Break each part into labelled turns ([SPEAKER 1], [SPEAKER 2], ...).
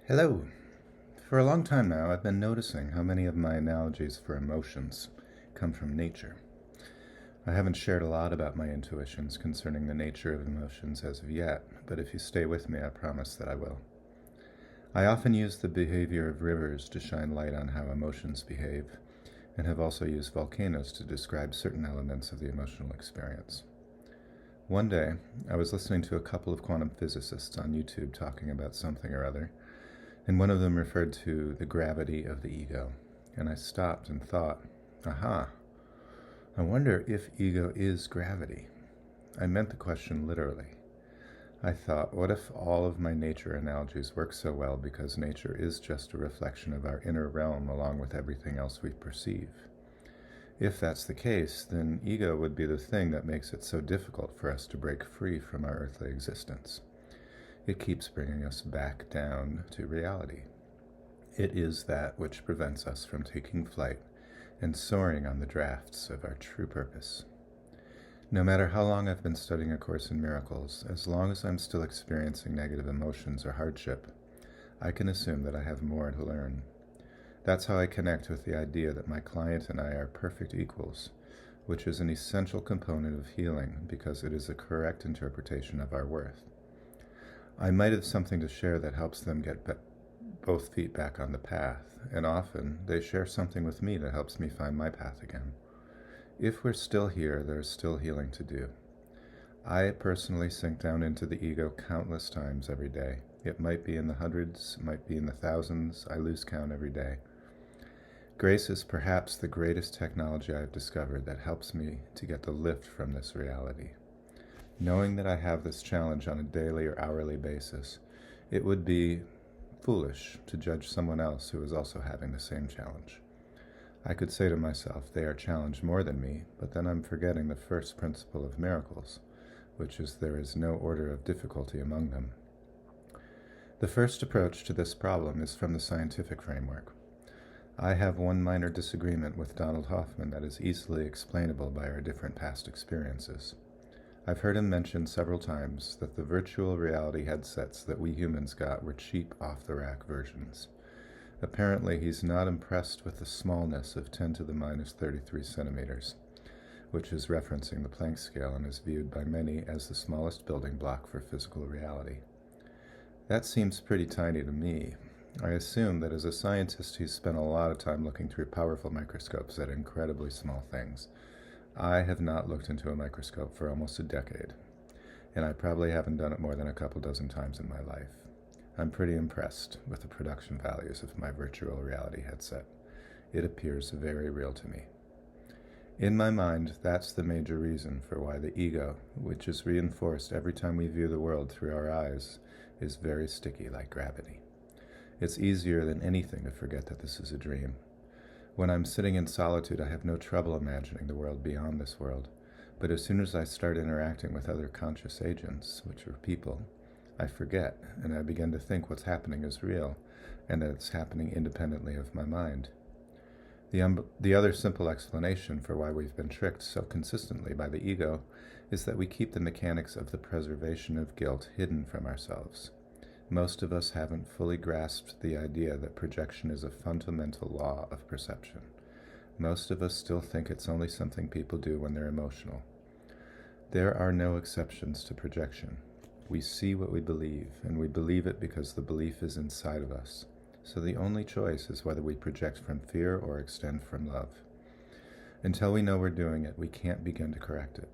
[SPEAKER 1] Hello. For a long time now, I've been noticing how many of my analogies for emotions come from nature. I haven't shared a lot about my intuitions concerning the nature of emotions as of yet, but if you stay with me, I promise that I will. I often use the behavior of rivers to shine light on how emotions behave, and have also used volcanoes to describe certain elements of the emotional experience. One day, I was listening to a couple of quantum physicists on YouTube talking about something or other, and one of them referred to the gravity of the ego. And I stopped and thought, aha, I wonder if ego is gravity. I meant the question literally. I thought, what if all of my nature analogies work so well because nature is just a reflection of our inner realm along with everything else we perceive? If that's the case, then ego would be the thing that makes it so difficult for us to break free from our earthly existence. It keeps bringing us back down to reality. It is that which prevents us from taking flight and soaring on the drafts of our true purpose. No matter how long I've been studying A Course in Miracles, as long as I'm still experiencing negative emotions or hardship, I can assume that I have more to learn. That's how I connect with the idea that my client and I are perfect equals, which is an essential component of healing because it is a correct interpretation of our worth. I might have something to share that helps them get both feet back on the path, and often they share something with me that helps me find my path again. If we're still here, there's still healing to do. I personally sink down into the ego countless times every day. It might be in the hundreds, it might be in the thousands. I lose count every day. Grace is perhaps the greatest technology I've discovered that helps me to get the lift from this reality. Knowing that I have this challenge on a daily or hourly basis, it would be foolish to judge someone else who is also having the same challenge. I could say to myself, they are challenged more than me, but then I'm forgetting the first principle of miracles, which is there is no order of difficulty among them. The first approach to this problem is from the scientific framework. I have one minor disagreement with Donald Hoffman that is easily explainable by our different past experiences. I've heard him mention several times that the virtual reality headsets that we humans got were cheap off-the-rack versions. Apparently, he's not impressed with the smallness of 10 to the minus 33 centimeters, which is referencing the Planck scale and is viewed by many as the smallest building block for physical reality. That seems pretty tiny to me. I assume that as a scientist who's spent a lot of time looking through powerful microscopes at incredibly small things, I have not looked into a microscope for almost a decade, and I probably haven't done it more than a couple dozen times in my life. I'm pretty impressed with the production values of my virtual reality headset. It appears very real to me. In my mind, that's the major reason for why the ego, which is reinforced every time we view the world through our eyes, is very sticky like gravity. It's easier than anything to forget that this is a dream. When I'm sitting in solitude, I have no trouble imagining the world beyond this world, but as soon as I start interacting with other conscious agents, which are people, I forget, and I begin to think what's happening is real, and that it's happening independently of my mind. The other simple explanation for why we've been tricked so consistently by the ego is that we keep the mechanics of the preservation of guilt hidden from ourselves. Most of us haven't fully grasped the idea that projection is a fundamental law of perception. Most of us still think it's only something people do when they're emotional. There are no exceptions to projection. We see what we believe, and we believe it because the belief is inside of us. So the only choice is whether we project from fear or extend from love. Until we know we're doing it, we can't begin to correct it.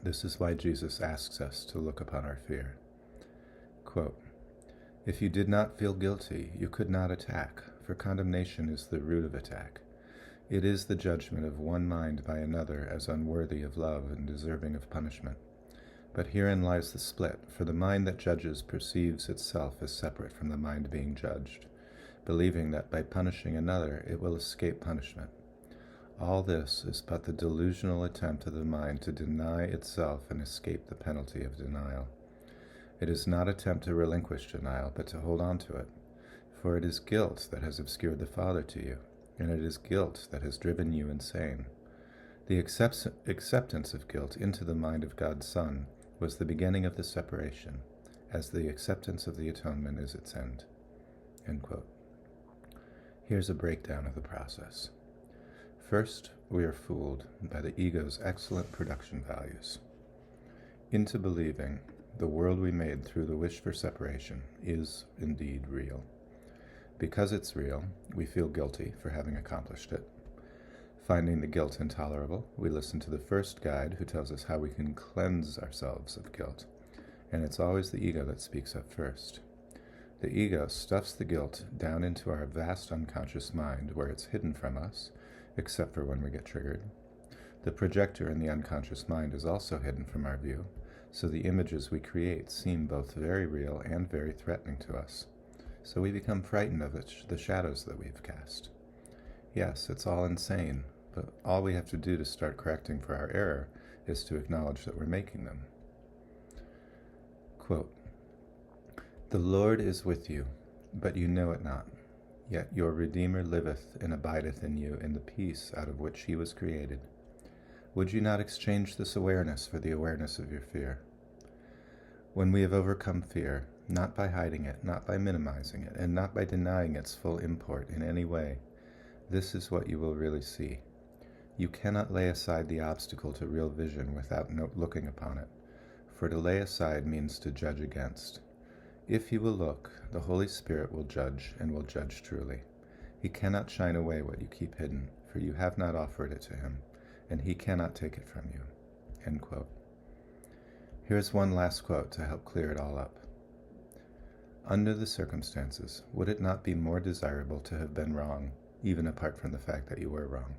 [SPEAKER 1] This is why Jesus asks us to look upon our fear. Quote, "If you did not feel guilty, you could not attack, for condemnation is the root of attack. It is the judgment of one mind by another as unworthy of love and deserving of punishment. But herein lies the split, for the mind that judges perceives itself as separate from the mind being judged, believing that by punishing another it will escape punishment. All this is but the delusional attempt of the mind to deny itself and escape the penalty of denial. It is not attempt to relinquish denial, but to hold on to it. For it is guilt that has obscured the Father to you, and it is guilt that has driven you insane. The acceptance of guilt into the mind of God's Son was the beginning of the separation, as the acceptance of the atonement is its end." End quote. Here's a breakdown of the process. First, we are fooled by the ego's excellent production values into believing the world we made through the wish for separation is indeed real. Because it's real, we feel guilty for having accomplished it. Finding the guilt intolerable, we listen to the first guide who tells us how we can cleanse ourselves of guilt, and it's always the ego that speaks up first. The ego stuffs the guilt down into our vast unconscious mind where it's hidden from us, except for when we get triggered. The projector in the unconscious mind is also hidden from our view, so the images we create seem both very real and very threatening to us. So we become frightened of the shadows that we've cast. Yes, it's all insane, but all we have to do to start correcting for our error is to acknowledge that we're making them. Quote, "The Lord is with you, but you know it not. Yet your Redeemer liveth and abideth in you in the peace out of which he was created. Would you not exchange this awareness for the awareness of your fear? When we have overcome fear, not by hiding it, not by minimizing it, and not by denying its full import in any way, this is what you will really see. You cannot lay aside the obstacle to real vision without looking upon it, for to lay aside means to judge against. If you will look, the Holy Spirit will judge, and will judge truly. He cannot shine away what you keep hidden, for you have not offered it to him, and he cannot take it from you." End quote. Here's one last quote to help clear it all up. "Under the circumstances, would it not be more desirable to have been wrong, even apart from the fact that you were wrong?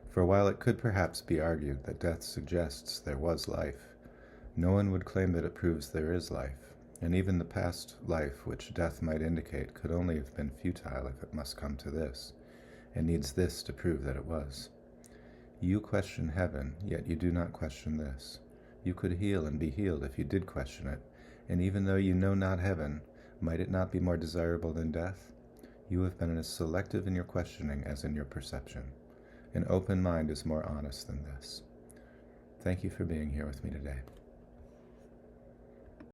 [SPEAKER 1] For while it could perhaps be argued that death suggests there was life, no one would claim that it proves there is life, and even the past life which death might indicate could only have been futile if it must come to this, and needs this to prove that it was. You question heaven, yet you do not question this. You could heal and be healed if you did question it, and even though you know not heaven, might it not be more desirable than death? You have been as selective in your questioning as in your perception. An open mind is more honest than this." Thank you for being here with me today.